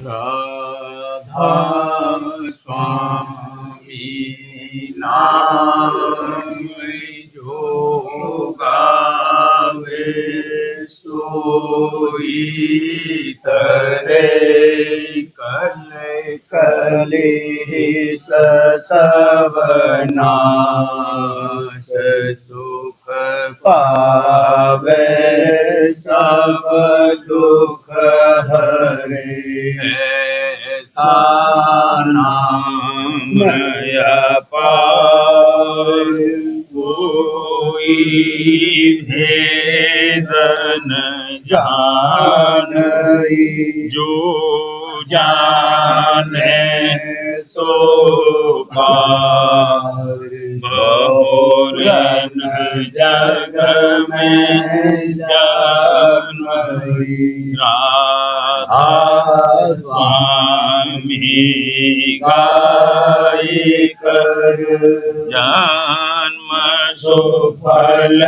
राधा स्वामी नाम जो गावे सोई तरे कल कलेश सब नाश सुख पावे सब दुख हरे ऐसा नाम अपार कोई भेद न जानई जो जाने सो पार बहुरन जग में जानई राधा स्वामी गाय कर जन्म सुफल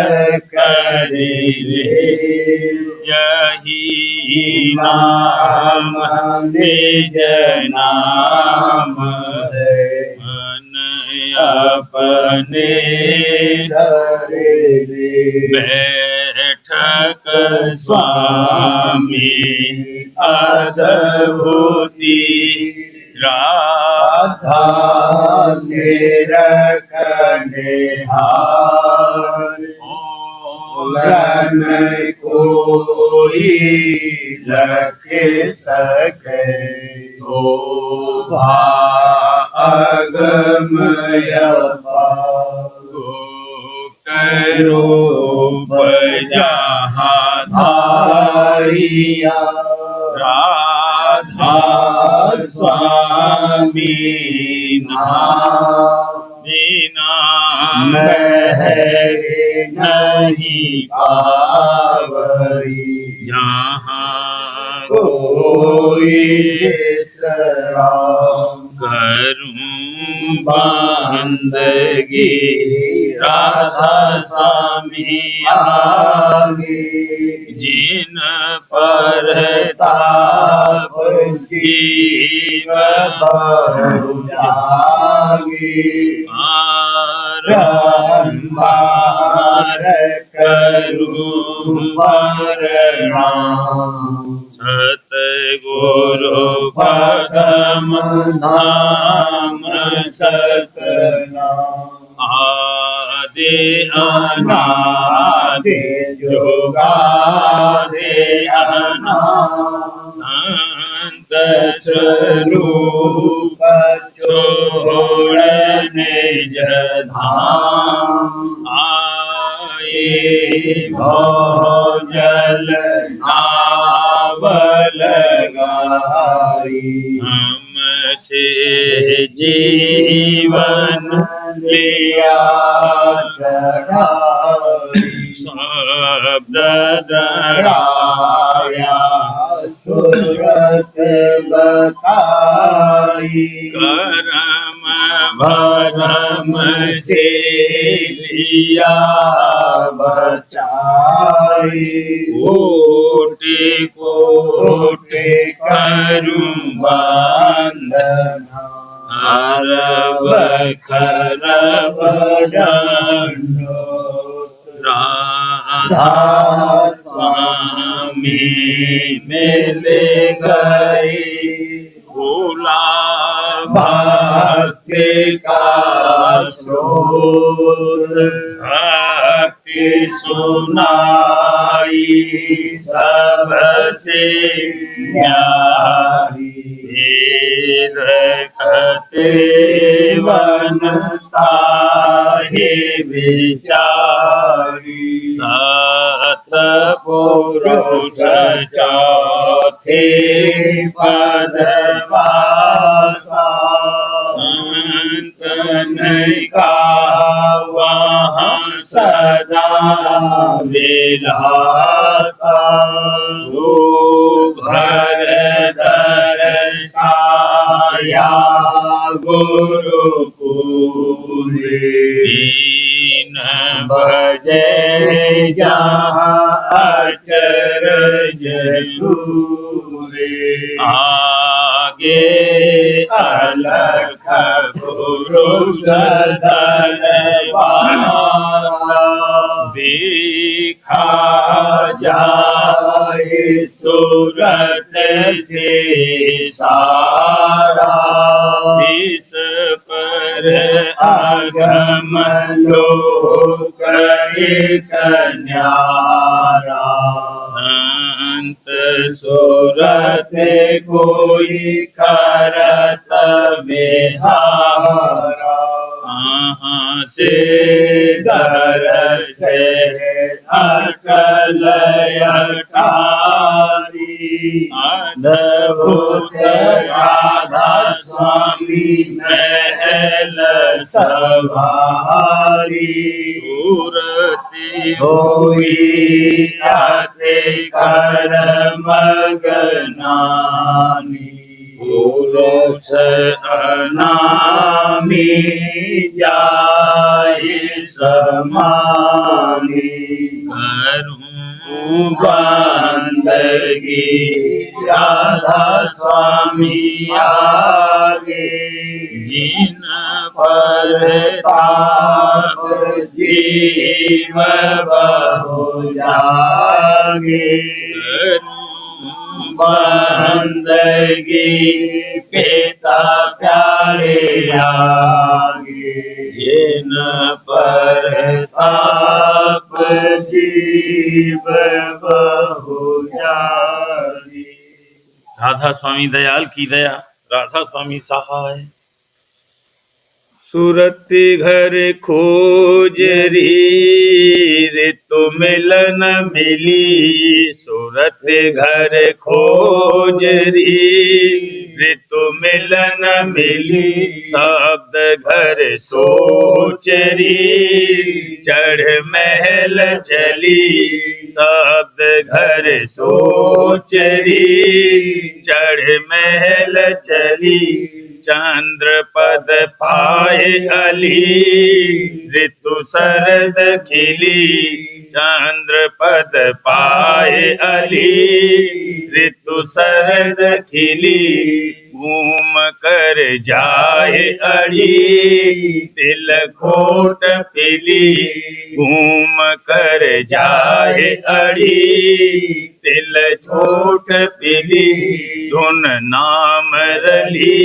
करिले यही नाम निज नाम है मन अपने धरे बैठक स्वामी अद्भुति राधा निरखने हार कोई लख सके शोभा अगमय गुप्त रूप जहाँ धारिया राधा स्वामी नाम बिना नहीं पावई जहाँ कोई सराम करूं बंदगी राधा स्वामी आगे जिन पर ताप जीव जागे बारंबार करूं वरनाम सतगुरु पदम नाम सतनाम आदि अनादि जुगादि अनादि संत स्वरूप छोड़ निज धाम आए भोजल नावल गाई हमसे जीवन लिया चढ़ाई शब्द दड़ाया सुरत बताई करम भरम से लिया बचाई कोटि कोटि करूं वंदना अरब खरब दंडो राधा स्वामी मिल गई भोला भक्ति का स्रोत भक्ति सुनाई सबसे न्यारी वेद कहते वनता है विचारी सतपुरुष चौथे पदवासा संतन का वहाँ सदा विलासा घर दर्शाया गुरुपुरे दीन भजे जहाँ अचरज दूरे के अलख पुरुष दरबारा देखा जाए सूरत से सारा इस पर आगम लोक एक न्यारा संत सूरत कोई करत विहारा से दर से अटल अटारी अद्भुत राधा स्वामी महल सवारी सूरती होई आते कर मगनानी पुरुष अनामी जाए समानी करूं बंदगी राधा स्वामी आगे जिन पर ताप जीव बहु जागे बंदगी पिता प्यारे आगे जिन पर ताप जीव बहु जागे। राधा स्वामी दयाल की दया, राधा स्वामी सहाय। सूरत घर खोजरी ऋतु मिलन मिली, सूरत घर खोजरी ऋतु मिलन मिली, शब्द घर सोचरी चढ़ महल चली, शब्द घर सोचरी चढ़ महल चली, चंद्र पद पाए अली ऋतु शरद खिली, चंद्र पद पाए अली ऋतु शरद खिली, घूम कर जाए अड़ी तिलकोट पिली, घूम कर जाए अड़ी तिल छोट पिली, धुन नाम रली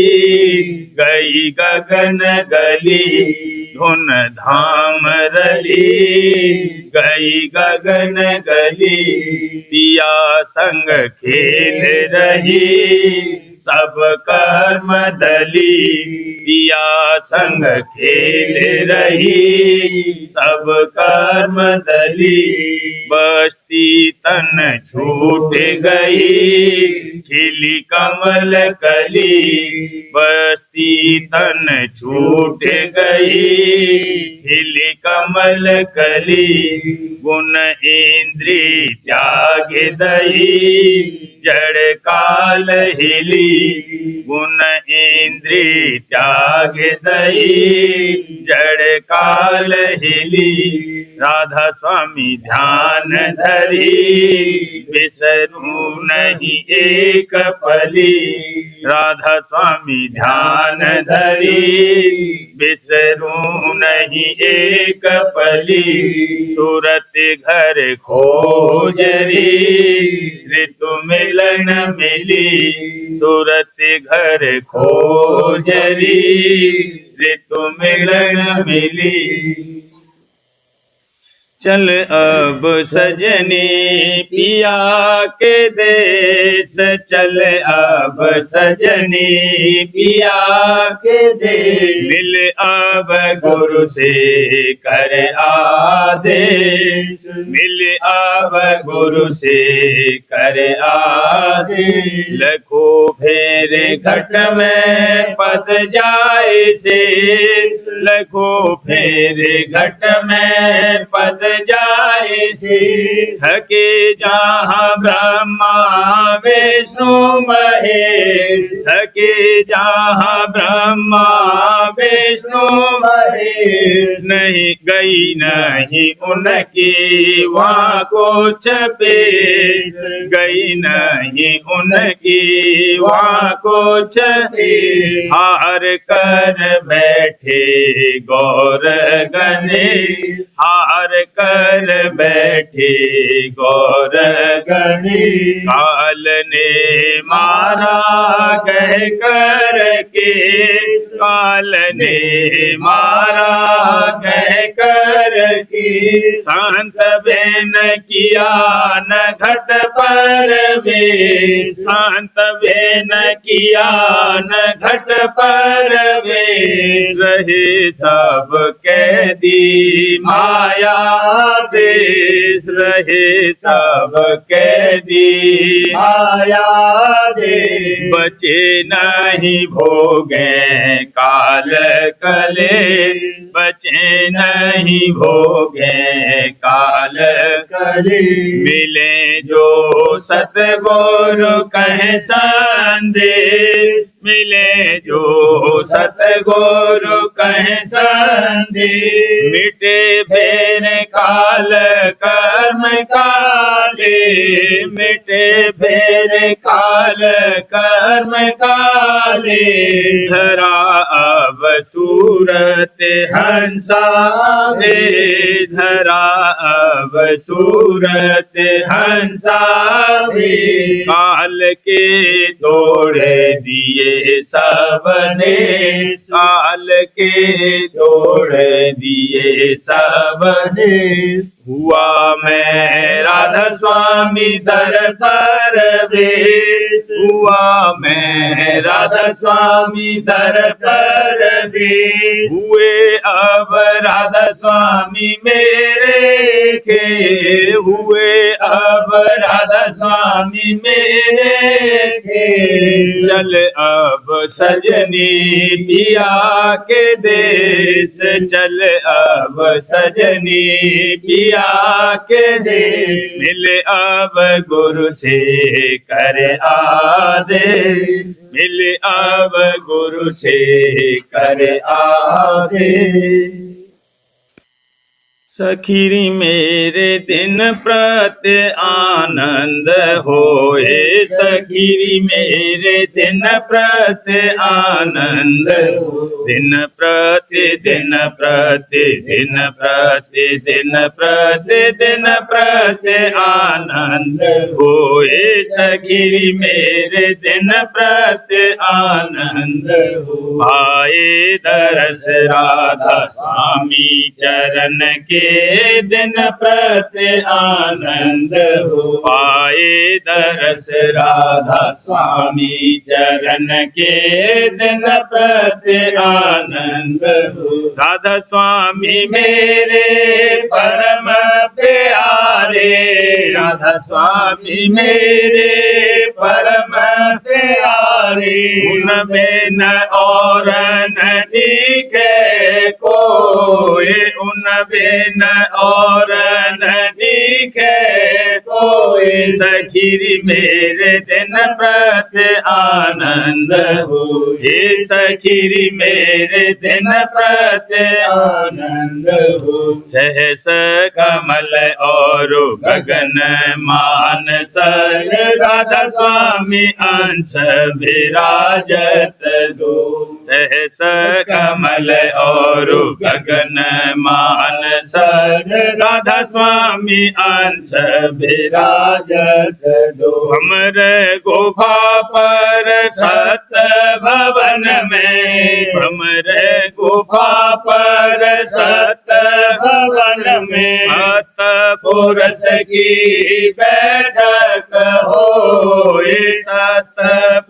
गई गगन गली, धुन धाम रली गई गगन गली, पिया संग खेल रही सब कर्म दली, पिया संग खेल रही सब कर्म दली, बस्ती तन छूट गई खिली कमल कली, बस्ती तन छूट गई खिली कमल कली, गुण इंद्री त्याग दई जड़ काल हिली, गुण इंद्री त्याग दई जड़ काल हिली, राधा स्वामी ध्यान धरी बिसरू नहीं एक पली, राधा स्वामी ध्यान धरी बिसरू नहीं एक पली, सूरत घर खोजरी ऋतु मिलन मिली, सूरत घर खोजरी ऋतु मिलन मिली, चल अब सजनी पिया के देश, चल अब सजनी पिया के देश, मिल अब गुरु से कर आदेश, मिल अब गुरु से कर आदेश, लखो फेर घट में पद जाए शेष, लखो फेर घट में पद जाए शेष, थके जहाँ ब्रह्मा विष्णु महेश, सके जहाँ ब्रह्मा विष्णु महेश, नहीं गई नहीं उनकी वहाँ कुछ पेश, गई नहीं उनकी वहाँ कुछ पेश। हार कर बैठे गौर गणेश, हार कर बैठे गौर गणेश। काल ने मारा कह कर के, काल ने मारा कह कर के। संत बेन किया न घट पर वे, संत बेन किया न घट पर वे। रहे सब कैदी माया देश, रहे सब कैदी माया देश। बचे नहीं भोगे काल कले, बचे नहीं भोगे काल कले। मिले जो सतगुरु कहे संदेश, मिले जो सतगुरु कहे संदेश। मिटे फेर काल कर्म काले, मिटे फेर काल कर्म काले। धरा अब सूरत हंसा वे, धरा अब सूरत हंसा वे। काल के तोड़े दिए सबने, काल के तोड़ दिए सबने। हुआ मैं राधा स्वामी दर पर वेश, हुआ मैं राधा स्वामी दर पर वेश। हुए अब राधा स्वामी मेरे के, हुए अब राधा स्वामी मेरे के। चल अब सजनी पिया के देश, चल अब सजनी पिया के देश। मिल अब गुरु से कर आदेश, मिल अब गुरु से कर आदेश। सखीरी मेरे दिन प्रति आनंद होए, सखीरी मेरे दिन प्रति आनंद। दिन प्रति दिन प्रति दिन प्रति दिन प्रति दिन प्रति आनंद होए, सखीरी मेरे दिन प्रति आनंद हो। आए दरस राधा स्वामी चरण के दिन प्रति आनंद हो। आए दरस राधा स्वामी चरण के दिन प्रति आनंद हो। राधा स्वामी मेरे परम प्यारे, राधा स्वामी मेरे परम प्यारे। उनमें न और न दिखे कोई, उनमें न और न दिखे कोई। सखीरी मेरे दिन प्रति आनंद हो, हे सखीरी मेरे दिन प्रति आनंद हो। सहस कमल और गगन मान सर, राधा स्वामी अंश विराजत दो। सहस कमल और गगन मान सर, राधा स्वामी अंश विराजत दो। हमरे गुफा पर सत भवन में, हमरे गुफा पर सत भवन में। सत पुरुष की बैठक होए, सत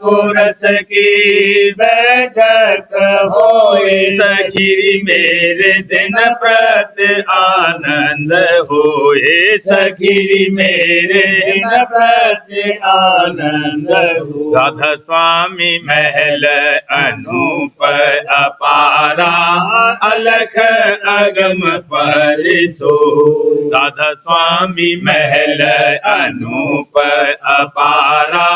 पुरुष की बैठक होए। सखीरी मेरे दिन प्रति आनंद होए, सखीरी मेरे दिन प्रति आनंद हो। राधा स्वामी महल अनूप अपारा, अलख अगम अगम पर सो। राधा स्वामी महल अनूप अपारा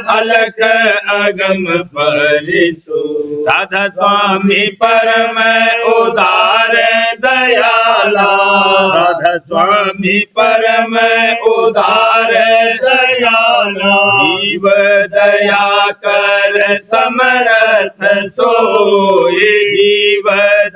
अलख अगम पर सो। राधा स्वामी परम उदार दयाला। राधा स्वामी परम उदार दयाला। जीव दया कर समर्थ सोए। जीव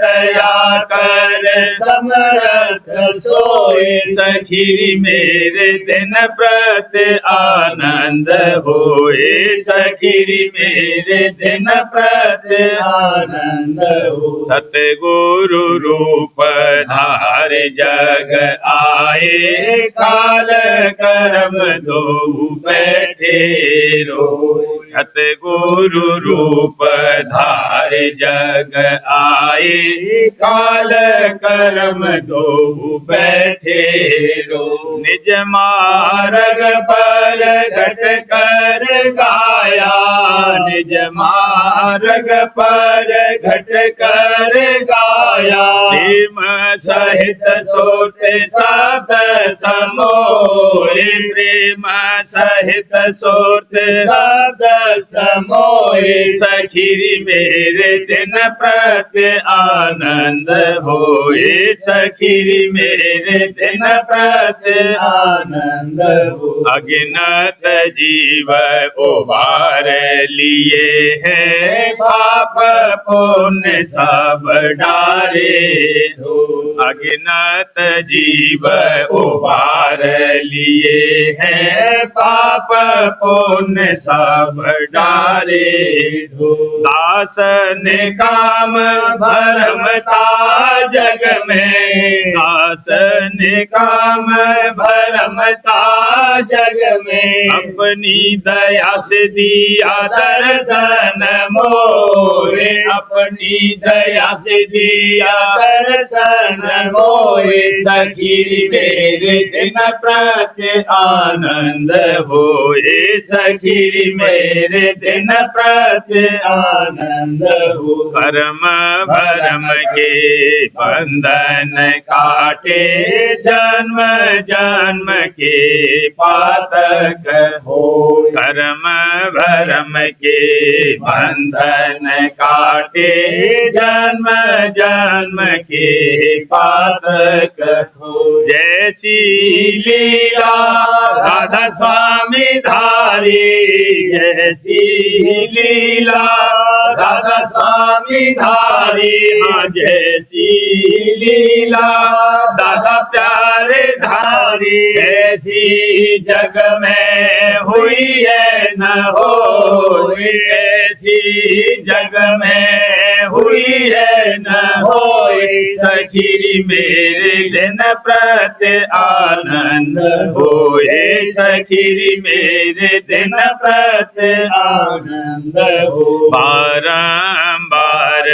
दया कर समर्थ सोए। सखी मेरे दिन प्रत आनंद होए। सखी मेरे दिन प्रत आनंद हो। सतगुरु रूप धार जग आए। काल कर्म दो बैठे रो। सतगुरु रूप धार जग आए। काल कर्म दो बैठे रो। निज मार्ग पर घट कर गाया। निज मार्ग पर घट कर गाया। प्रेम सहित सोते शब्द समोए। प्रेम सहित सोते शब्द समोए। सखी मेरे दिन प्रत आनंद होए। सखी मेरे दिन प्रत आनंद हो। अगिनत जीव उबार लिए हैं। पाप पुण्य सब डारे हो। अगिनत जीव उबार लिए हैं। पाप पुण्य सब डारे हो। दास ने काम भरमता जग में। दास ने काम भरमता जग में। अपनी दया से दिया दर्शन मोरे। अपनी दया से दिया दर्शन मोरे। सखी मेरे दिन प्रत आनंद होए। सखी मेरे दिन प्रत आनंद हो। कर्म भरम के बंधन काटे। जन्म जन्म के पातक हो। कर्म भरम के बंधन काटे। जन्म जन्म के पातक हो। जैसी लीला राधा स्वामी धारी। जैसी लीला राधा स्वामी धारी। हाँ जैसी लीला दादा प्यारे धारी। ऐसी जग में हुई है न हो। ऐसी जग में हुई है न हो। सखी मेरे दिन प्रत आनंद होए। सखी मेरे दिन प्रत आनंद हो। बारंबार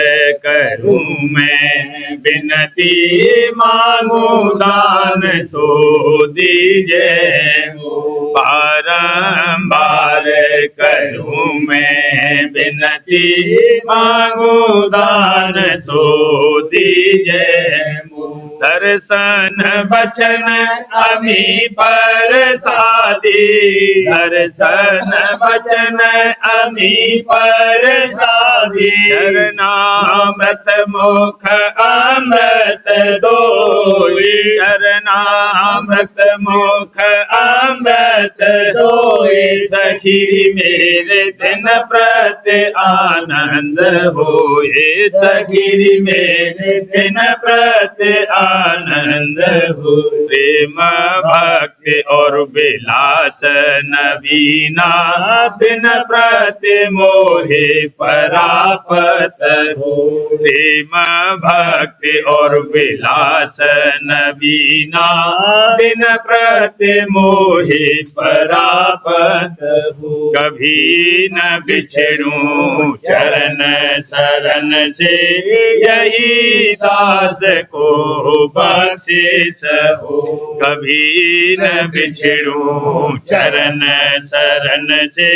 करूं मैं बिनती। मांगू दान सो दीजिए हो। बारंबार करूं मैं बिनती। मांगू दान सो दीजिए। दर्शन बचन अमी पर सादी। दर्शन बचन अमी पर सादी। चरणामृत मुख अमृत दोई। चरणामृत मुख अमृत दोई। सखी मेरे दिन प्रत आनंद होए। सखी मेरे दिन प्रत आनंद हो। प्रेम भक्ति और विलास नवीना। दिन प्रत मोहे परापत हो। प्रेम भक्ति और विलास नवीना। दिन प्रत मोहे परापत हो। कभी न बिछड़ूं चरण शरण से। यही दास को बख्शिश हो। कभी न चरण शरण से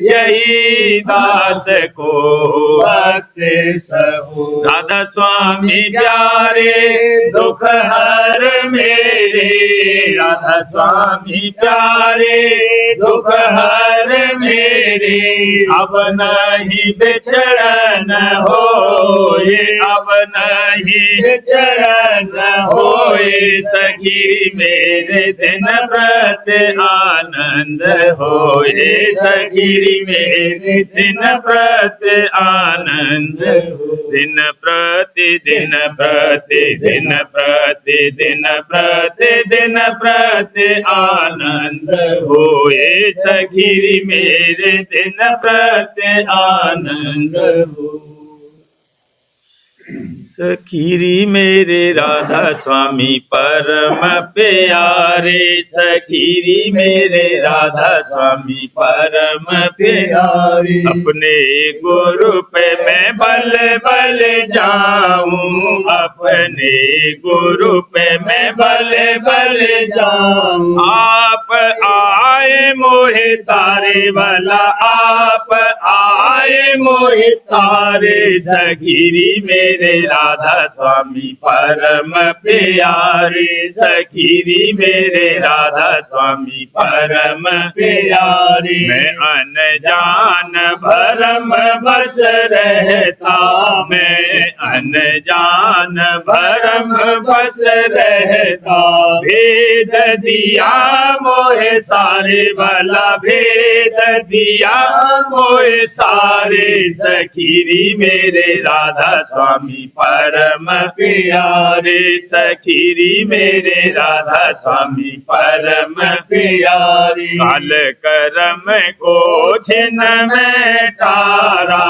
यही दास को बख्शे सहु। राधा स्वामी प्यारे दुख हर मेरे, राधा स्वामी प्यारे दुख हर मेरे, अब नहीं बिछड़न होए, अब नहीं बिछड़न होए, सखी मेरे दिन प्रत आनंद होए, सखी मेरे दिन प्रत आनंद, दिन प्रतिदिन प्रतिदिन प्रतिदिन प्रतिदिन प्रति आनंद होए, सखी मेरे दिन प्रति आनंद हो। सखीरी मेरे राधा स्वामी परम प्यारे, सखीरी मेरे राधा स्वामी परम प्यारे, अपने गुरु पे मैं बल बल जाऊं, अपने गुरु पे मैं बल बल जाऊं, आप आए मोहे तारे वाला, आप आए मोहे तारे, सखीरी मेरे राधा स्वामी परम प्यारे, सखीरी मेरे राधा स्वामी परम प्यारे, मैं अनजान भरम बस रहता, मैं अनजान भरम बस रहता, भेद दिया मोहे सारे वाला, भेद दिया मोहे सारे, सखीरी मेरे राधा स्वामी परम प्यारे, सखीरी मेरे राधा स्वामी परम प्यारे, काल करम को छिन्न में तारा,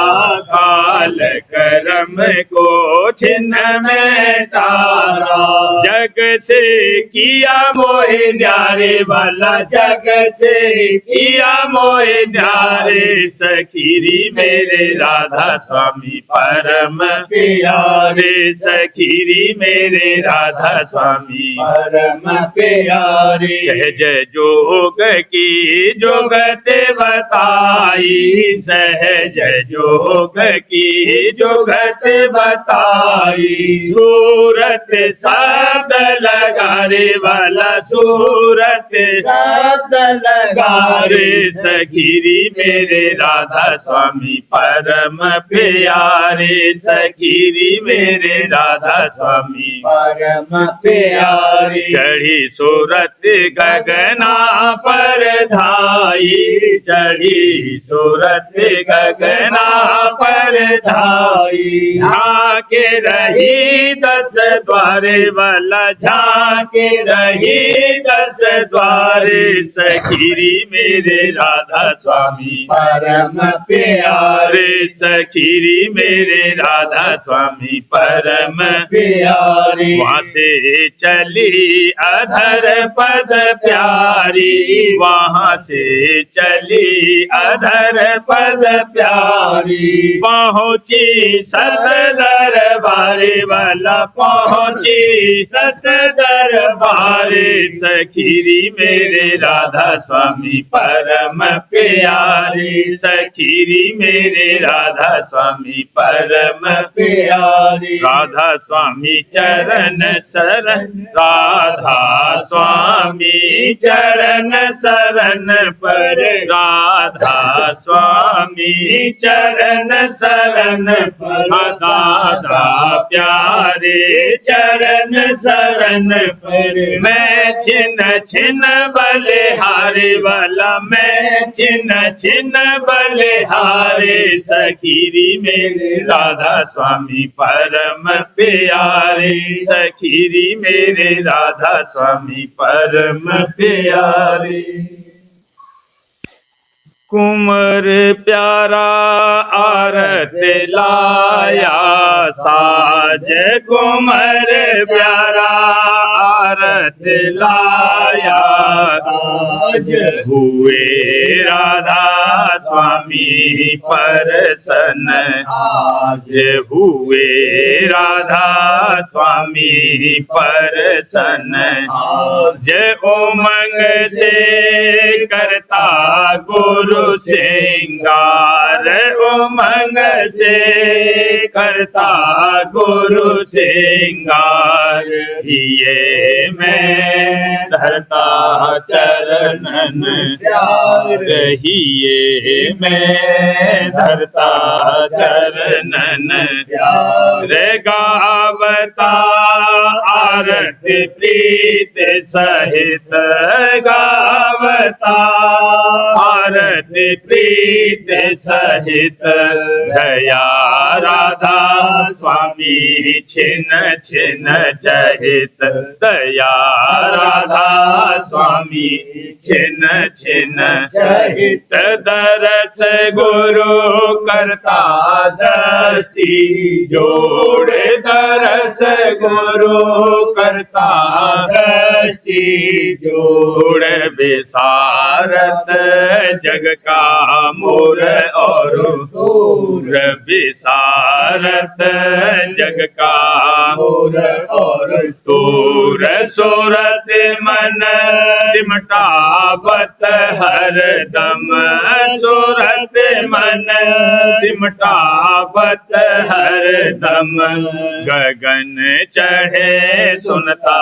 काल करम को छिन्न में तारा, जग से किया मोहे न्यारे वाला, जग से किया मोहे न्यारे, सखीरी मेरे राधा स्वामी परम प्यारे, सखीरी मेरे राधा स्वामी परम प्यारे, सहज जोग की जोगत बताई, सहज जोग की जोगत बताई, सूरत शब्द लगा रे वाला, सूरत शब्द लगा रे, सखीरी मेरे राधा स्वामी परम प्यारे, सखीरी मेरे राधा स्वामी परम प्यारे, चढ़ी सूरत गगना पर धाई, चढ़ी सूरत गगना पर धाई, झांके रही 10 द्वारे वाला, झांके रही 10 द्वारे, सखीरी मेरे राधा स्वामी परम प्यारे, सखीरी मेरे राधा स्वामी परम प्यारे, वहाँ से चली अधर पद प्यारी, वहाँ से चली अधर पद प्यारी, पहुँची सत दरबारे वाला, पहुँची सत दरबारे, सखीरी मेरे राधा स्वामी परम प्यारे, सखीरी मेरे राधा स्वामी परम प्यारे, राधा स्वामी चरण शरण, राधा स्वामी चरण शरण पर, राधा स्वामी चरण शरण पर, दादा प्यारे चरण शरण पर, मैं छिन्न छिन्न बलिहारे वाला, मैं छिन्न छिन्न बलिहारे, सखीरी मेरे राधा स्वामी परम प्यारे, सखीरी मेरे राधा स्वामी परम प्यारे, कुंवर प्यारा आरत लाया साज, कुंवर प्यारा आरत आरत लाया साज हुए राधा स्वामी प्रसन्न आज हुए राधा स्वामी प्रसन्न आज उमंग से करता गुरु सिंगार उमंग से करता गुरु सिंगार ये मैं धरता चरणन प्यार रहिए मैं धरता चरणन प्यार गावता आरती प्रीत सहित गावता आरती प्रीत सहित दया राधा स्वामी छिन छिन चहित दया राधा स्वामी छिन छिन चहित दरस गुरु करता दृष्टि जोड़ दरस गुरु करता दृष्टि जोड़ विसारत जग का मोर और दूर विसारत जग का मोर और तूर सूरत मन सिमटावत हर दम सूरत मन सिमटावत हर दम गगन चढ़े सुनता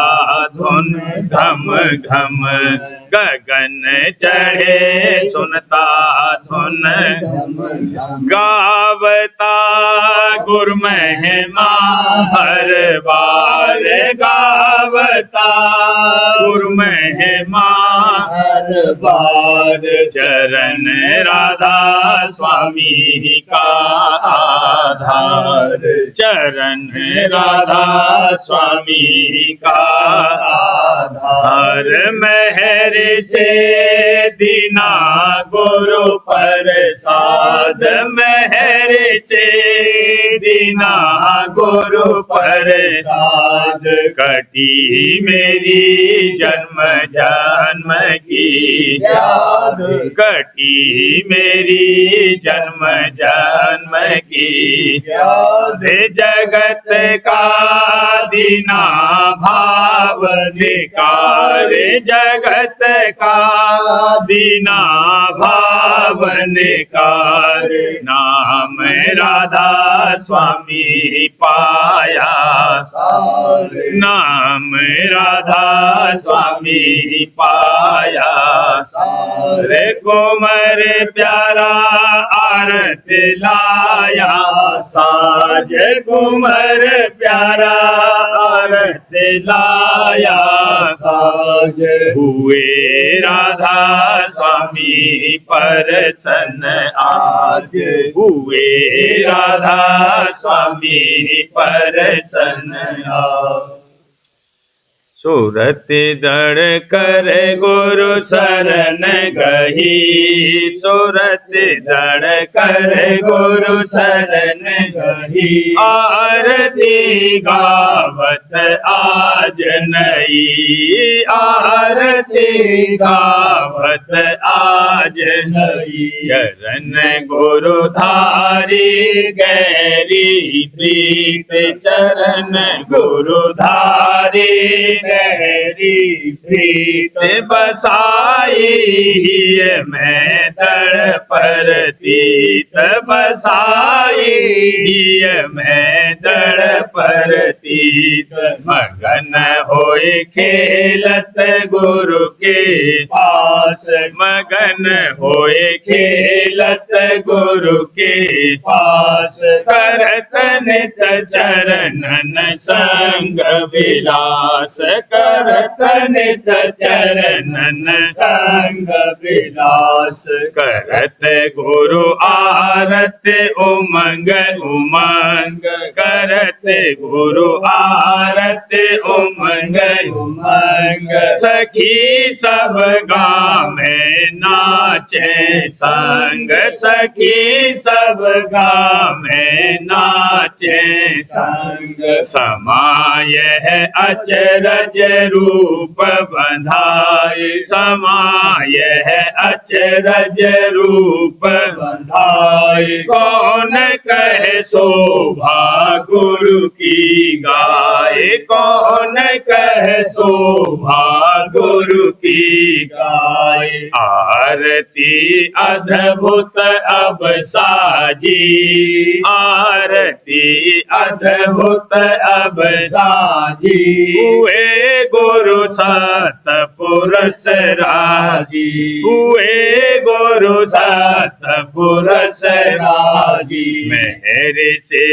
धुन घम घम गगन चढ़े सुनता धुन गावता गुरु महिमा हर बार गावता गुरु महिमा हर बार चरण राधा स्वामी का आधार चरण राधा स्वामी का आधार मेहर से दीना गुरु प्रसाद मेहर से दीना गुरु प्रसाद कटी मेरी जन्म जन्म की याद कटी मेरी जन्म जन्म की याद जगत का दीना भाव निकार जगत का दीना भाव निकार नाम राधा स्वामी पाया नाम राधा स्वामी पाया रे कुमर प्यारा आरत लाया साज कुमर प्यारा आरत लाया साज हुए राधा स्वामी प्रसन्न आज हुए राधा स्वामी प्रसन्न आज सूरत दड़ कर गुरु शरण गही सूरत दड़ कर गुरु शरण गही आरती गावत आज नई आरती गावत आज नई चरण गुरु धारी गहरी प्रीत चरण गुरु धारी गहरी प्रीत बसाई मैं दड़ पर तीत बसाई मैं दड़ पर तीत मगन होए खेलत गुरु के पास मगन होए खेलत गुरु के पास करत नित चरणन संग विलास करत नित चरणन संग विलास करत गुरु आरत उमंग उमंग करत गुरु आरत उमंग उमंग सखी सब गाँव में नाचे संग सखी सब गाँव में नाचे संग समाय है अचरज अज रूप बंधाए समाय है अचरज रूप बंधाए कौन कहे शोभा गुरु की गाय कौन कहे शोभा गुरु की गाय आरती अद्भुत अब साजी आरती अद्भुत अब साजी हुए गुरु सतपुरुष राजी हुए गुरु सतपुरुष राजी मेहर से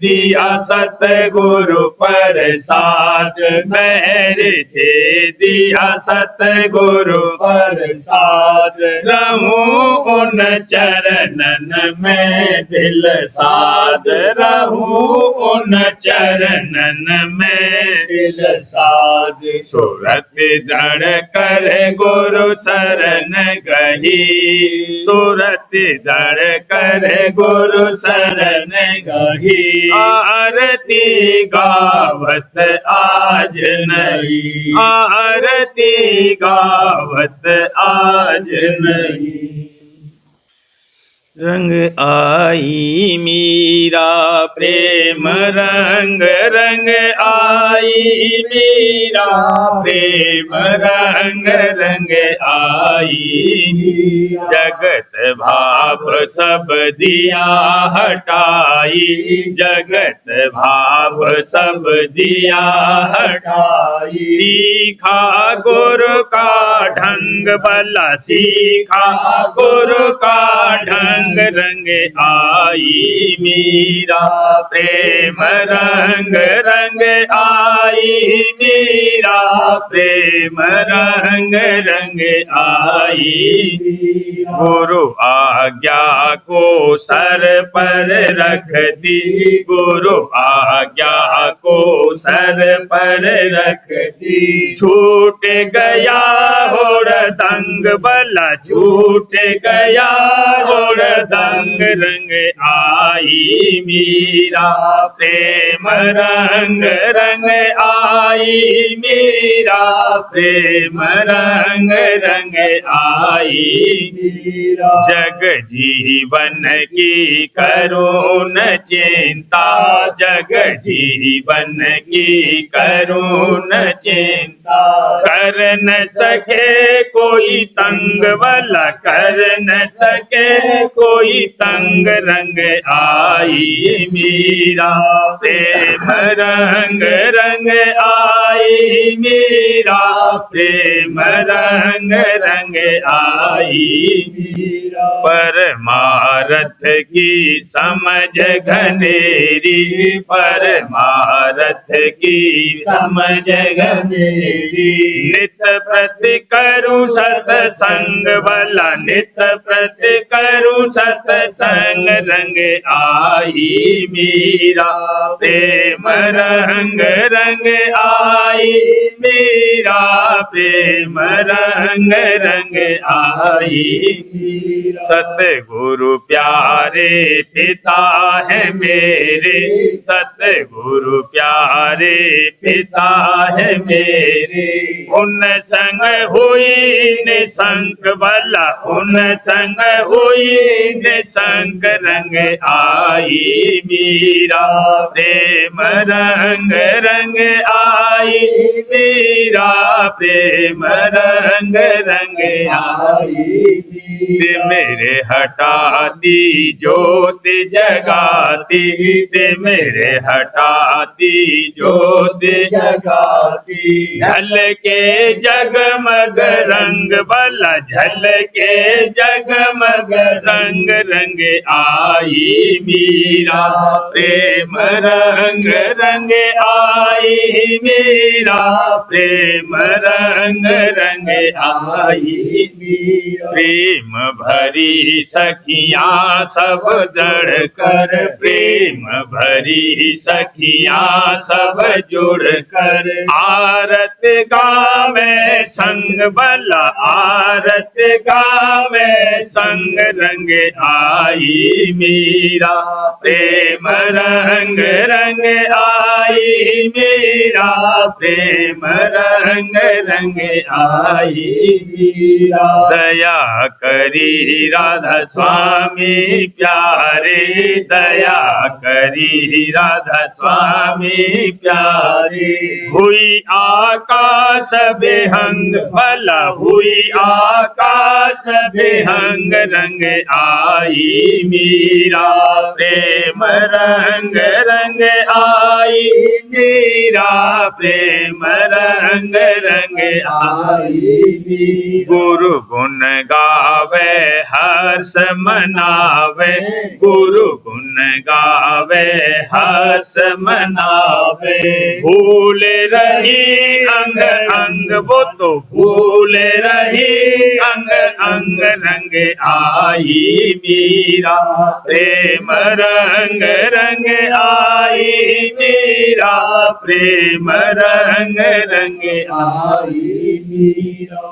दिया सतगुरु प्रसाद मेहर से दिया सतगुरु प्रसाद रहूं उन चरणन में दिल साध रहूं उन चरणन में दिल साध सूरत दृढ़ कर गुरु शरण गही सूरत दृढ़ कर गुरु शरण गही आरती गावत आज नहीं आरती गावत आज नहीं रंग आई मीरा प्रेम रंग रंग आई मीरा प्रेम रंग रंग आई जगत भाव सब दिया हटाई जगत भाव सब दिया हटाई सीखा गुरु का ढंग भला सीखा गुरु का ढंग रंग आई मीरा प्रेम रंग रंग आई मीरा प्रेम रंग रंग आई गुरु आज्ञा को सर पर रख दी गुरु आज्ञा को सर पर रख दी छूट गया होड़ दंग भला छूट गया होड़ दंग रंग आई मीरा प्रेम रंग रंग आई मीरा प्रेम रंग रंग आई जग जीवन की करुण चिंता जग जीवन की करुण चिंता कर न सके कोई तंग वाला कर न सके कोई तंग रंग आई मीरा प्रेम रंग रंग आई मीरा प्रेम रंग रंग आई परमारथ की समझ घनेरी परमारथ की समझ घनेरी नित प्रति करूं सतसंग वाला नित प्रति करूं सतसंग रंग आई मीरा प्रेम रंग रंग आई मीरा प्रेम रंग रंग आई सतगुरु प्यारे पिता है मेरे सतगुरु प्यारे पिता है मेरे उन संग हुई निसंक भला उन संग हुई निसंक रंग आई मीरा प्रेम रंग रंग आई मीरा प्रेम रंग रंग आई मेरे हटाती ज्योति जगाती ते मेरे हटाती ज्योति जगाती झलके जगमग रंग भला झलके जगमग रंग रंग आई मीरा प्रेम रंग रंग आई मीरा प्रेम रंग रंग आई प्रेम भरी सखियां सब दृढ़ कर प्रेम भरी सखियां सब जुड़ कर आरत गावे संग बल आरत गावे संग रंग आई मीरा प्रेम रंग रंग आई मीरा प्रेम रंग रंग आई मीरा दया करी राधा स्वामी प्यारे दया करी राधा स्वामी प्यारे हुई आकाश बेहंग भला हुई आकाश बेहंग रंग आई मीरा प्रेम रंग रंग आई मीरा प्रेम रंग रंग आई गुरु गुण गावे हर्ष मनावे गुरु गुण गावे हर्ष मनावे भूल रही अंग अंग वो तो भूल रही अंग अंग रंग आई मीरा प्रेम रंग रंग आई मीरा प्रेम रंग रंग आई मीरा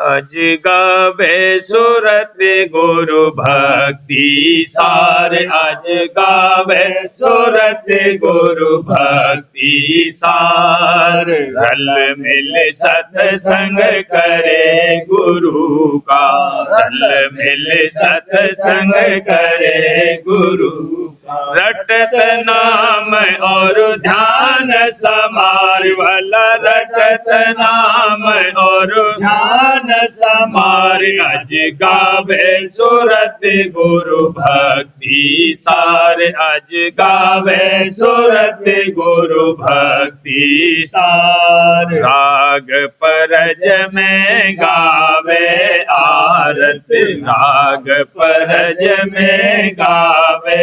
अज गावे सुरत गुरु भक्ति सार अज गावे सुरत गुरु भक्ति सार रल मिल सत्संग करे गुरु का रल मिल सत्संग करे गुरु रटत नाम और ध्यान समार वाला रटत नाम और ध्यान समार अज गावे सुरत गुरु भक्ति सार अज गावे सुरत गुरु भक्ति सार राग परज में गावे आरत राग परज में गावे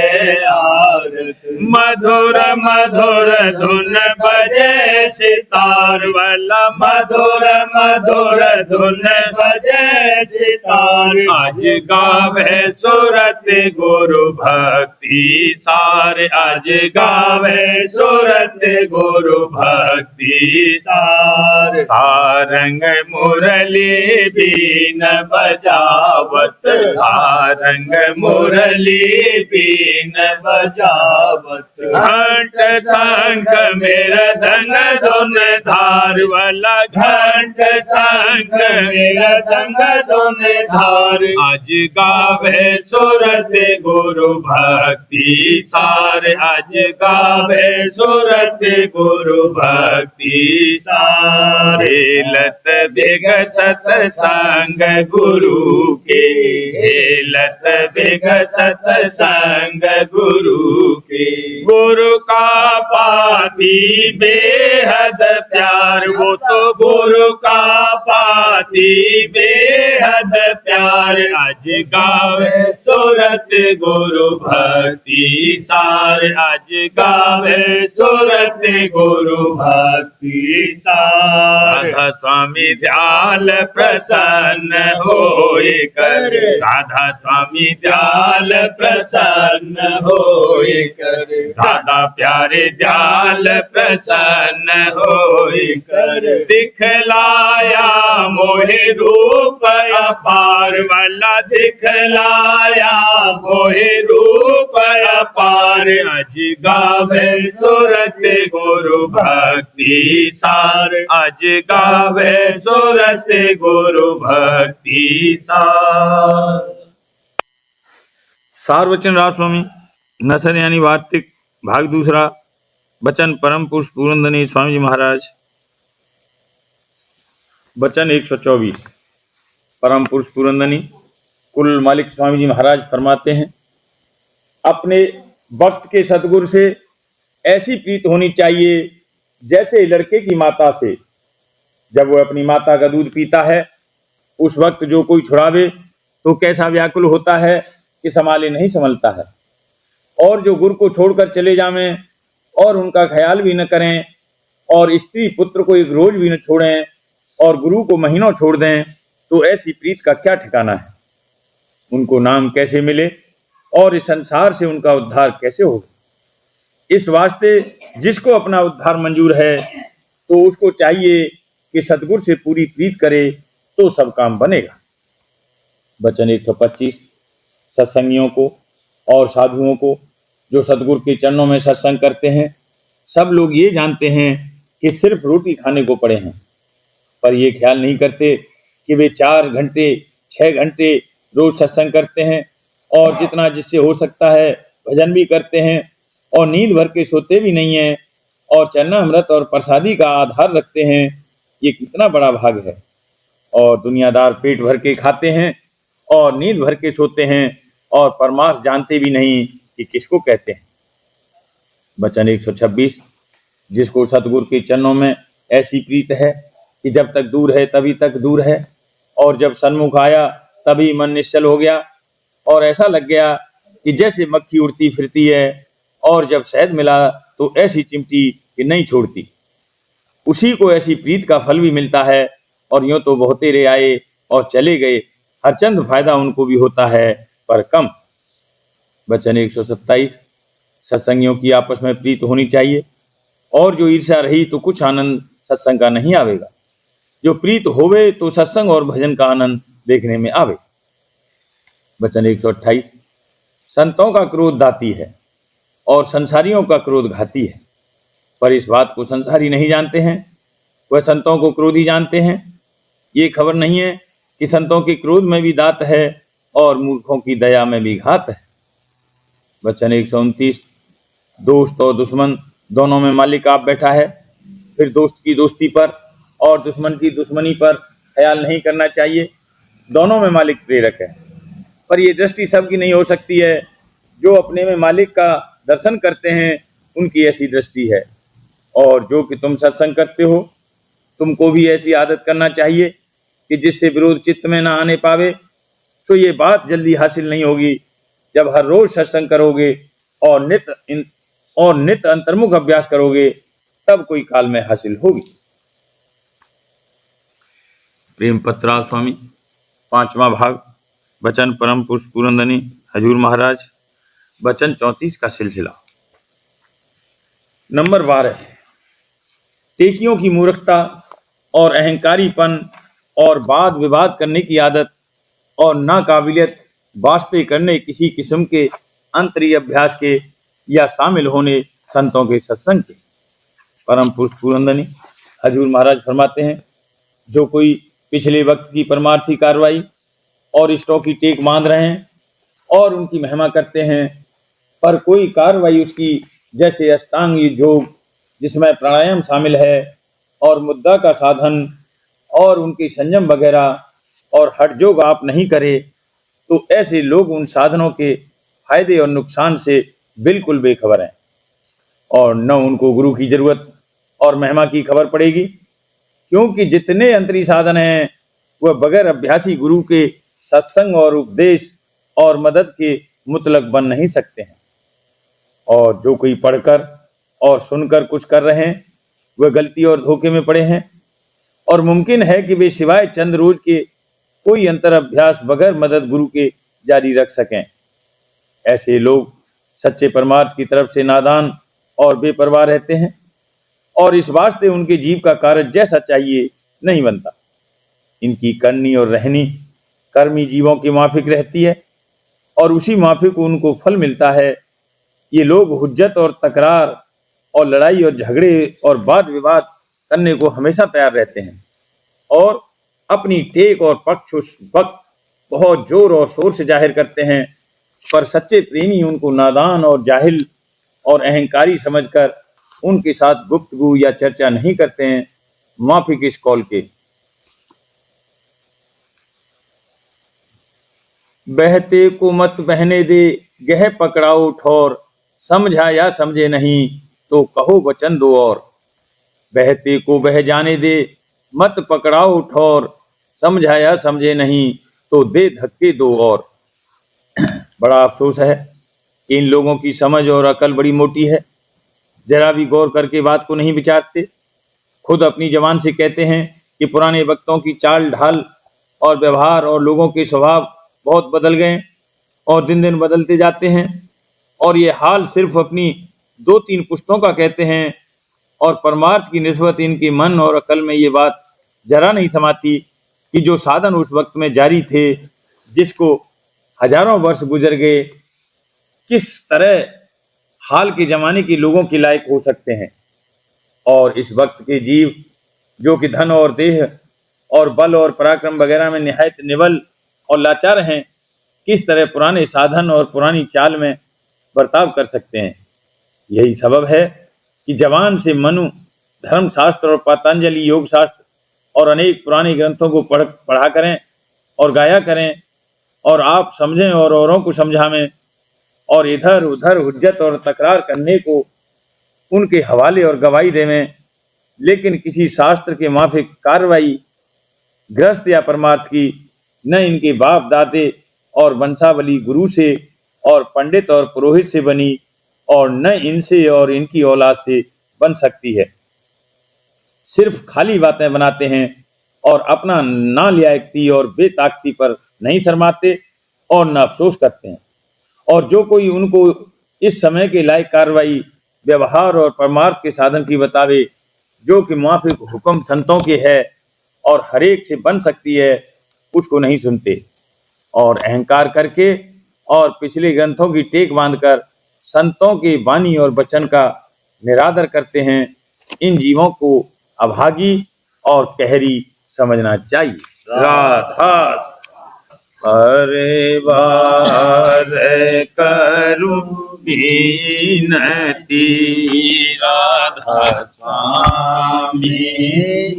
आरत मधुर मधुर धुन बजे सितार वाला मधुर मधुर धुन बजे सितार आज गावे सुरत गुरु भक्ति सार आज गावे सुरत गुरु भक्ति सार सारंग मुरली बीन बजावत सारंग मुरली बीन बजावत घंट शंख मेरा धंग धुन धार वाला घंट शंख मेरा धंग धुन धार आज गावे सुरत गुरु भक्ति सार आज गावे सुरत गुरु भक्ति सार खेलत विगसत संग गुरु के खेलत विगसत संग गुरु के गुरु का पाती बेहद प्यार वो तो गुरु का पाती बेहद प्यार आज गावे सुरत गुरु भक्ति सार आज गावे सुरत गुरु भक्ति सार राधा स्वामी दयाल प्रसन्न होए कर राधा स्वामी दयाल प्रसन्न होए कर दादा प्यारे दयाल प्रसन्न होए कर दिखलाया मोहे रूप अपार वाला दिखलाया मोहे रूप अपार आज गावे सुरत गुरु भक्ति सार आज गावे सुरत गुरु भक्ति सार। सारवचन राजस्वामी नसर यानी वार्तिक भाग दूसरा वचन परम पुरुष पूरनदनी स्वामी जी महाराज वचन 124 परम पुरुष पूरनदनी कुल मालिक स्वामी जी महाराज फरमाते हैं अपने वक्त के सतगुरु से ऐसी प्रीत होनी चाहिए जैसे लड़के की माता से जब वह अपनी माता का दूध पीता है उस वक्त जो कोई छुड़ावे तो कैसा व्याकुल होता है कि संभाले नहीं संभलता है और जो गुरु को छोड़कर चले जावें और उनका ख्याल भी न करें और स्त्री पुत्र को एक रोज भी न छोड़ें और गुरु को महीनों छोड़ दें तो ऐसी प्रीत का क्या ठिकाना है। उनको नाम कैसे मिले और इस संसार से उनका उद्धार कैसे हो। इस वास्ते जिसको अपना उद्धार मंजूर है तो उसको चाहिए कि सतगुरु से पूरी प्रीत करे तो सब काम बनेगा। वचन 125। सत्संगियों को और साधुओं को जो सतगुरु के चरणों में सत्संग करते हैं, सब लोग ये जानते हैं कि सिर्फ रोटी खाने को पड़े हैं, पर ये ख्याल नहीं करते कि वे 4 घंटे 6 घंटे रोज सत्संग करते हैं और जितना जिससे हो सकता है भजन भी करते हैं और नींद भर के सोते भी नहीं हैं और चरणामृत और प्रसादी का आधार रखते हैं। ये कितना बड़ा भाग है। और दुनियादार पेट भर के खाते हैं और नींद भर के सोते हैं और परमार्थ जानते भी नहीं कि किसको कहते हैं। वचन 126। जिसको सतगुरु के चरणों में ऐसी प्रीत है कि जब तक दूर है तभी तक दूर है, और जब सन्मुख आया तभी मन निश्चल हो गया और ऐसा लग गया कि जैसे मक्खी उड़ती फिरती है और जब शहद मिला तो ऐसी चिमटी कि नहीं छोड़ती, उसी को ऐसी प्रीत का फल भी मिलता है। और यूं तो बहुत रे आए और चले गए, हर चंद फायदा उनको भी होता है पर कम। वचन 127। सत्संगियों की आपस में प्रीत होनी चाहिए, और जो ईर्ष्या रही तो कुछ आनंद सत्संग का नहीं आवेगा। जो प्रीत होवे तो सत्संग और भजन का आनंद देखने में आवे। वचन 128। संतों का क्रोध दाती है और संसारियों का क्रोध घाती है, पर इस बात को संसारी नहीं जानते हैं, वह संतों को क्रोधी जानते हैं। ये खबर नहीं है कि संतों के क्रोध में भी दात है और मूर्खों की दया में भी घात है। वचन 129। दोस्त और दुश्मन दोनों में मालिक आप बैठा है, फिर दोस्त की दोस्ती पर और दुश्मन की दुश्मनी पर ख्याल नहीं करना चाहिए। दोनों में मालिक प्रेरक है, पर यह दृष्टि सबकी नहीं हो सकती है। जो अपने में मालिक का दर्शन करते हैं उनकी ऐसी दृष्टि है, और जो कि तुम सत्संग करते हो तुमको भी ऐसी आदत करना चाहिए कि जिससे विरोध चित्त में ना आने पावे। तो ये बात जल्दी हासिल नहीं होगी। जब हर रोज सत्संग करोगे और नित अंतर्मुख अभ्यास करोगे तब कोई काल में हासिल होगी। प्रेम पत्रा स्वामी 5वां भाग। वचन परम पुरुष पुरंदनी हजूर महाराज। वचन 34 का सिलसिला। नंबर 12। टेकियों की मूर्खता और अहंकारीपन और वाद विवाद करने की आदत और नाकाबिलियत वास्ते करने किसी किस्म के अंतरीय अभ्यास के या शामिल होने संतों के सत्संग के। परम पुरुष पुरंदनी हजूर महाराज फरमाते हैं, जो कोई पिछले वक्त की परमार्थी कार्रवाई और इष्टों की टेक बांध रहे हैं और उनकी महिमा करते हैं, पर कोई कार्रवाई उसकी जैसे अष्टांग योग जिसमें प्राणायाम शामिल है और मुद्दा का साधन और उनकी संयम वगैरह और हठ योग आप नहीं करे तो ऐसे लोग उन साधनों के फायदे और नुकसान से बिल्कुल बेखबर हैं, और न उनको गुरु की जरूरत और महिमा की खबर पड़ेगी, क्योंकि जितने अंतरी साधन हैं वह बगैर अभ्यासी गुरु के सत्संग और उपदेश और मदद के मुतलक बन नहीं सकते हैं। और जो कोई पढ़कर और सुनकर कुछ कर रहे हैं वह गलती और धोखे में पड़े हैं, और मुमकिन है कि वे सिवाय चंद रोज के कोई अंतर अभ्यास बगैर मदद गुरु के जारी रख सकें। ऐसे लोग सच्चे परमार्थ की तरफ से नादान और बेपरवाह रहते हैं, और इस वास्ते उनके जीव का कार्य जैसा चाहिए नहीं बनता। इनकी करनी और रहनी कर्मी जीवों के माफिक रहती है, और उसी माफिक उनको फल मिलता है। ये लोग हुज्जत और तकरार और लड़ाई और झगड़े और वाद विवाद करने को हमेशा तैयार रहते हैं, और अपनी टेक और पक्ष उस वक्त बहुत जोर और शोर से जाहिर करते हैं, पर सच्चे प्रेमी उनको नादान और जाहिल और अहंकारी समझकर उनके साथ गुफ्तगू या चर्चा नहीं करते हैं, माफिक इस कौल के। बहते को मत बहने दे, गह पकड़ाओ ठौर, समझा या समझे नहीं तो कहो वचन दो और। बहते को बह जाने दे, मत पकड़ाओ ठौर, समझा या समझे नहीं तो दे धक्के दो और। बड़ा अफसोस है कि इन लोगों की समझ और अकल बड़ी मोटी है, जरा भी गौर करके बात को नहीं विचारते। खुद अपनी जबान से कहते हैं कि पुराने वक्तों की चाल ढाल और व्यवहार और लोगों के स्वभाव बहुत बदल गए और दिन दिन बदलते जाते हैं, और ये हाल सिर्फ अपनी 2-3 पुश्तों का कहते हैं, और परमार्थ की निस्बत इनके मन और अकल में ये बात जरा नहीं समाती कि जो साधन उस वक्त में जारी थे, जिसको हजारों वर्ष गुजर गए, किस तरह हाल के जमाने के लोगों के लायक हो सकते हैं। और इस वक्त के जीव जो कि धन और देह और बल और पराक्रम वगैरह में निहायत निवल और लाचार हैं, किस तरह पुराने साधन और पुरानी चाल में बर्ताव कर सकते हैं। यही सबब है कि जवान से मनु धर्मशास्त्र और पतंजलि योग शास्त्र और अनेक पुराने ग्रंथों को पढ़ा करें और गाया करें, और आप समझें और औरों को समझावें, और इधर उधर हुज्जत और तकरार करने को उनके हवाले और गवाही देवें, लेकिन किसी शास्त्र के माफिक कार्रवाई गृहस्थ या परमार्थ की न इनके बाप दादे और वंशावली गुरु से और पंडित और पुरोहित से बनी, और न इनसे और इनकी औलाद से बन सकती है। सिर्फ खाली बातें बनाते हैं और अपना नालायकी और बेताकती पर नहीं शर्माते और न अफसोस करते हैं। और जो कोई उनको इस समय के लायक कार्रवाई व्यवहार और परमार्थ के साधन की बतावे, जो कि मुआफिक हुक्म संतों के है और हरेक से बन सकती है, उसको नहीं सुनते, और अहंकार करके और पिछले ग्रंथों की टेक बांधकर संतों के वाणी और वचन का निरादर करते हैं। इन जीवों को अभागी और कहरी समझना चाहिए। राधा परिवार करूं विनती, राधा स्वामी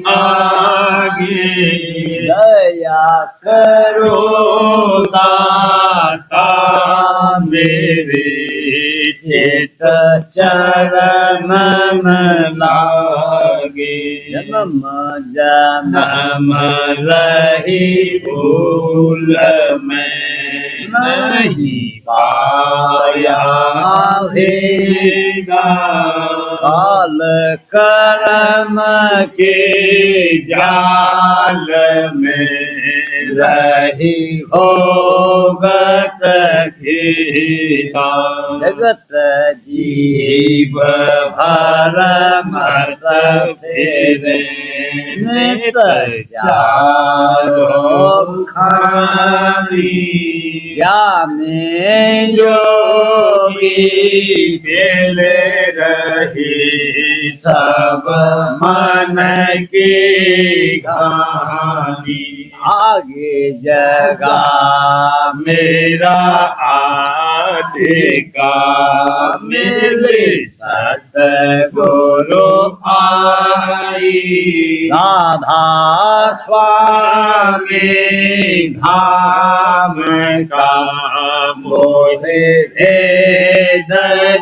आगे दया करो दाता मेरे चित चरण में लागे। जन्म जन्म रही भूल में नहीं पाया भेगा, काल कर्म के जाल में रही भोगत घेरा। जगत जीव भर मत फेरे, नित चारो खानी। ज्ञाने जोगी बेले रही, सब मन की घानी। आगे जगा मेरा आधे का, मिले सतगुरु आई। राधा स्वामी धाम का मोहे भेद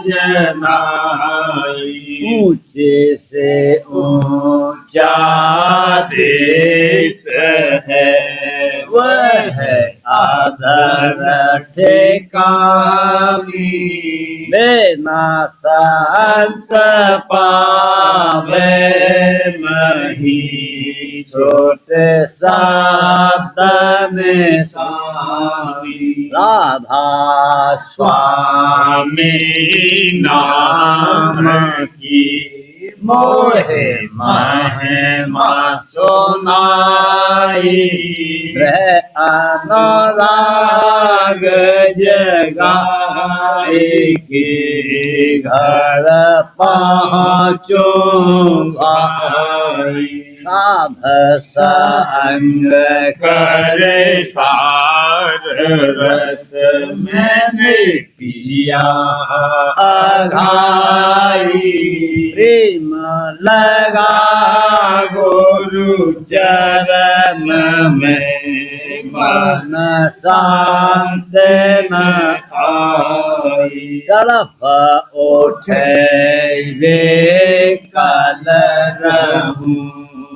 जनाई। ऊंचे से ऊंचा देश है, वह आदर ठेकानी। लेना संत पावे मही, छोटे साधन स्वामी। राधा स्वामी नाम की मोहे महिमा सुनाई। रह अनुराग जगाए के, घर पहुँचो भाई। साध संग कर सार रस मैंने पिया अघाई। प्रेम लगा गुरु चरण में, मन शांत न आई। तड़प उठे वे कल रहूं,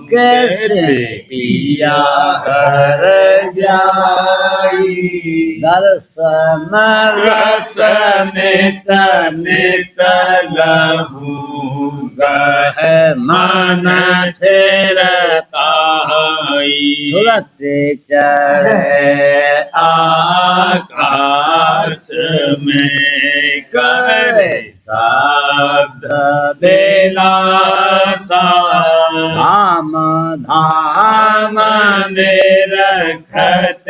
कैसे पिया कर जाई। दर्शन रस नित नित लहूं, गह मन छेरताई। सुरते चढ़े आकाश में, करे सा शब्द बेलासा धाम धाम निरखत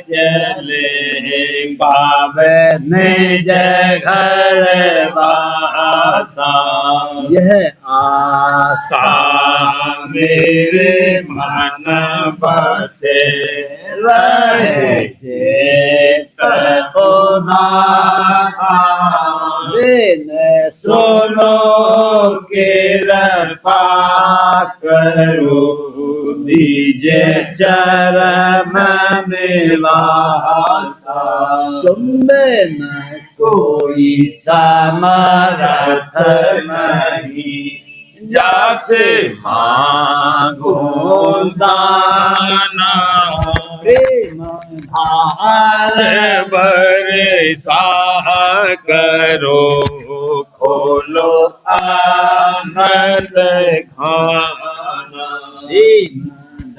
चले पावे निज घर वासा यह आशा मेरे मन बसे रहे चेत उदासा बिन सुनो कृपा करो दीजे चरण निवासा तुम बिन कोई समर्थ नहीं जासे मांगो दाना प्रेम धार बरसा करो खोलो आनंद खाना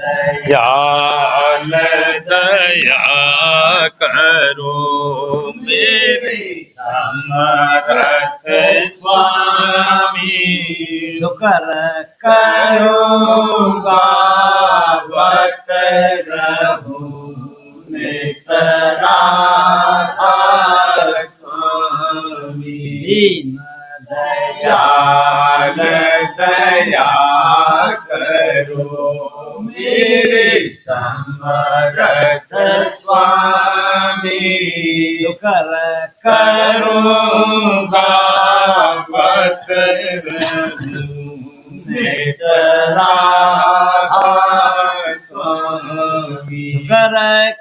दयाल दया करो मेरे समर्थ स्वामी शुकर करूँगा वत रहूँ स्वामी दयाल दया करो मेरे समर्थ स्वामी शुकर करूँगा वत रहूँ स्वामी शुकर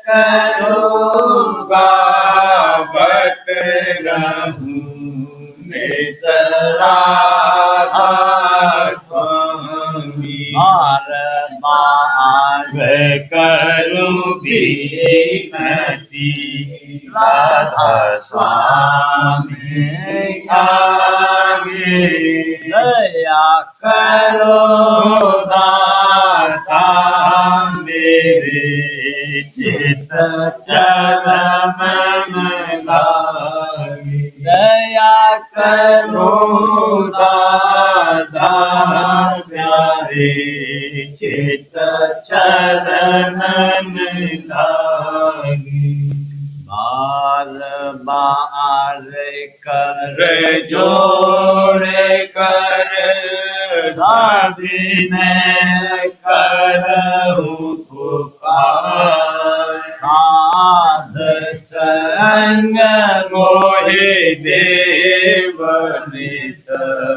करूँगा वत रहूँ स्वामी बार बार करूँगी नदी राधा स्वामी आगे दया करो दाता मेरे चित चरण में लागे दया करो दादा प्यारे चित चरण में लागे बार बार कर जोड़े कर साबिने करहूँ पुकार साध संग मोहे देव नित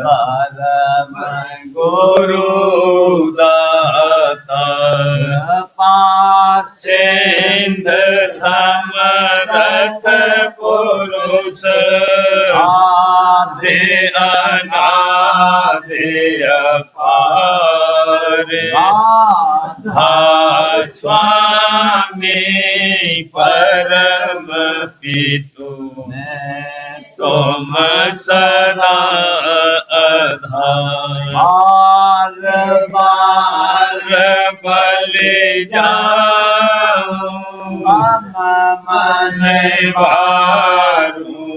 परम गुरु दाता पासेंद समरथ पुरुष आदि अनादि अपार राधा स्वामी परम पितु तुम सदा आधार बार बलि जाऊं मन वारूं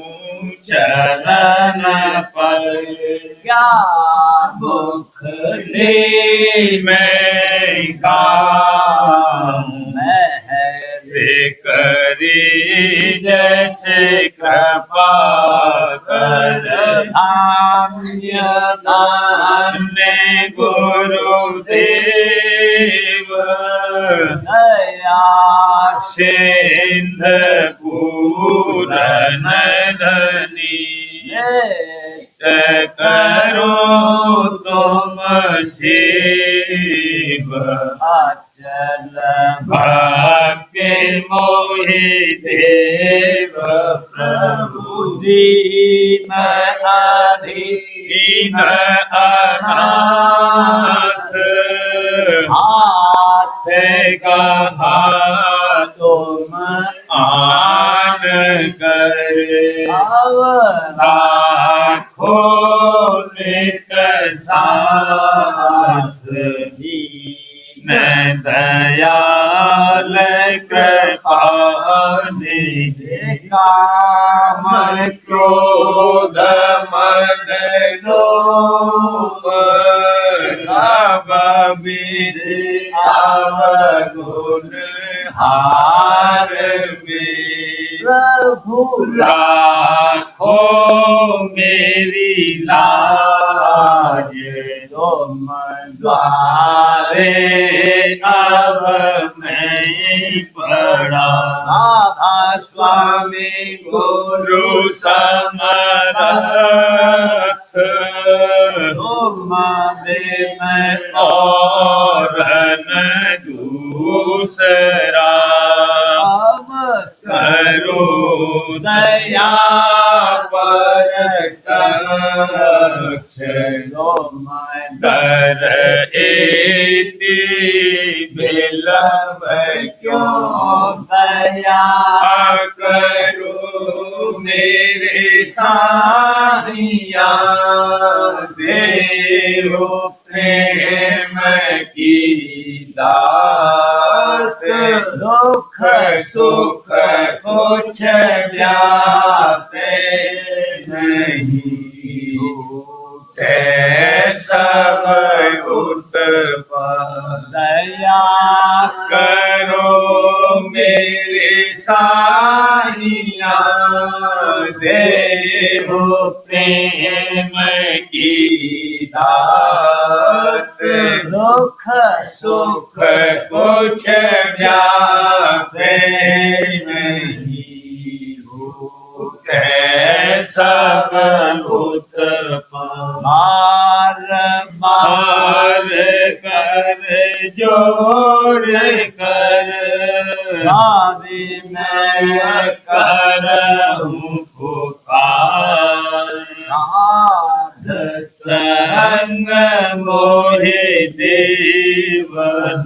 चरण पर क्या मुख ले मैं गाऊं वे करी जैसे कृपा कर धान्य दान्य गुरुदेव दया सिंध पूरन धनी करो तुम शिव अचल भक्ति मोहि देव प्रभु दीन अधीन अनाथ हाथ कहा तुम आन कर राखो नित साथ दीन दयाल कृपा निधि काम क्रोध मद लोभ सब विध अवगुण हार में प्रभु राखो मेरी लाज तुम द्वारे अब मैं पड़ा राधा स्वामी गुरु समरथ तुम दे मैं और न दूसरा अब करो दया पर कक्ष कर एति विलंब क्यों दया करो मेरे साहिया देव प्रेम की दात दुख सुख कुछ व्यापे नहीं सब उत्पन्न दया करो मेरे साहिया देव प्रेम की दात दुख सुख कुछ व्यापे नहीं सब उत्पन्न मार मार कर जोड़ कर सारी मैं करहूँ पुकार संग मोहे देव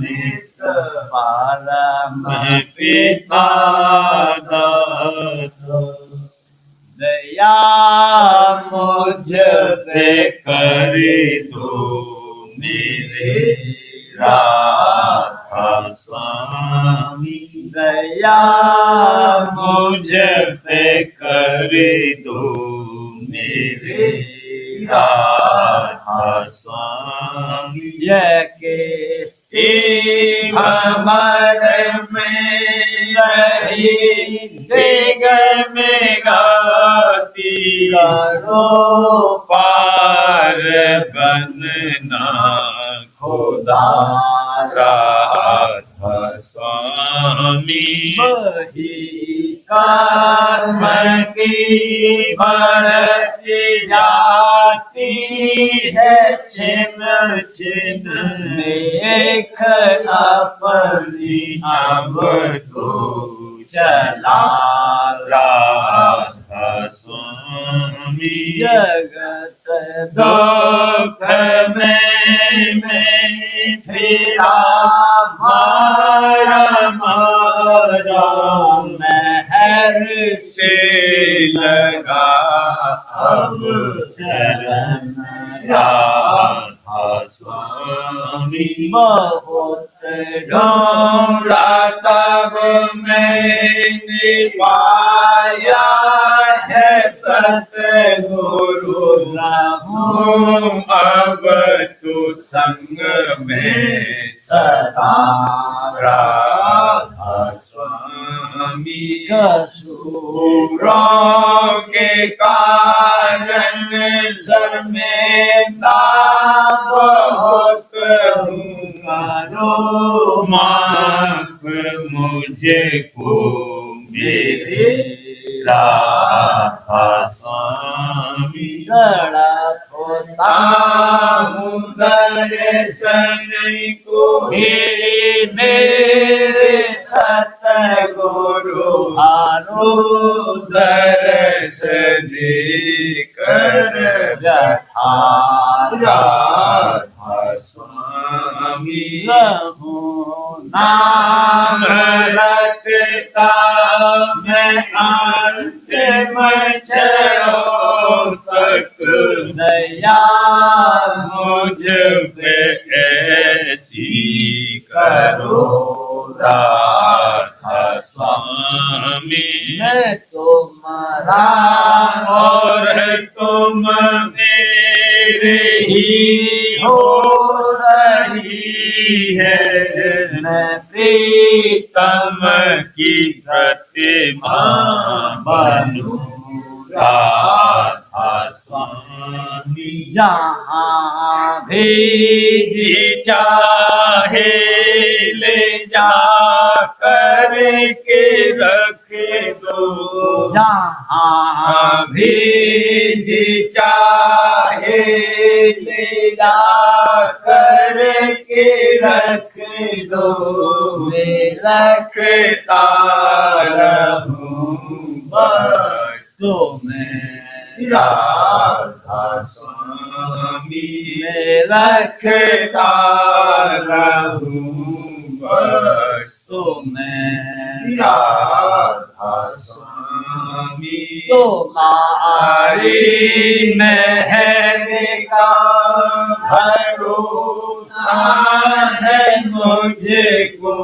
नित परम पिता दाता दया मुझ पे कर दो मेरे राधा स्वामी दया मुझ पे कर दो मेरे राधा स्वामी के भमर में रही डेग में गाती करो पार बनना खुदा राधा स्वामी वही कर्म की बढ़ती जाती है छिन छिन देख अपनी अब तो चला राधा स्वामी जगत दुख में फिरा मारा मारा महर से लगा अब चरण राधा स्वामी बहुत ढूंढा तब मैंने पाया है सतगुरु रहूं अब तो संग में सदा राधा स्वामी सूरों के कारण सर में बहुत करो माफ मुझे को मेरे राधा स्वामी लड़ा होता हूँ दर्शन को हे मेरे सतगुरु हारो दर्श देकर यथा राधा स्वामी नाम रटता मैं अंतिम क्षणों तक दया मुझ पे ऐसी करो राधा स्वामी मैं तो और तुम मेरे ही हो रही है। मैं प्रीतम तम की प्रतिमा बनूं राधा स्वामी। जहाँ भी जी चाहे ले जा कर के रख दो। जहाँ भी जी चाहे ले जा कर के रख दो। वे रख रखता रहूं बस तुम्हें राधा स्वामी। में रख रखता रहूं बस तुम्हें राधा स्वामी। तुम्हारी महर का भरोसा है मुझको।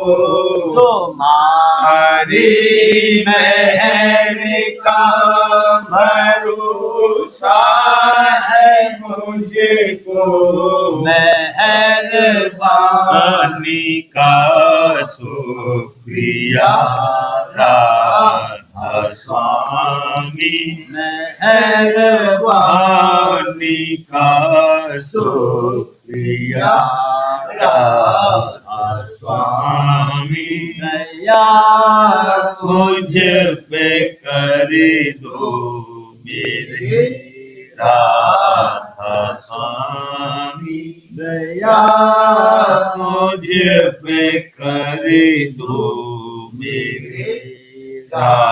तुम्हारी हरी महर का भरोसा है मुझको। मेहरबानी का शुक्रिया राधा स्वामी। मेहरबानी का शुक्रिया राधा स्वामी। दया मुझ पे कर दो मेरे राधा स्वामी। दया मुझ पे कर दो मेरे राधा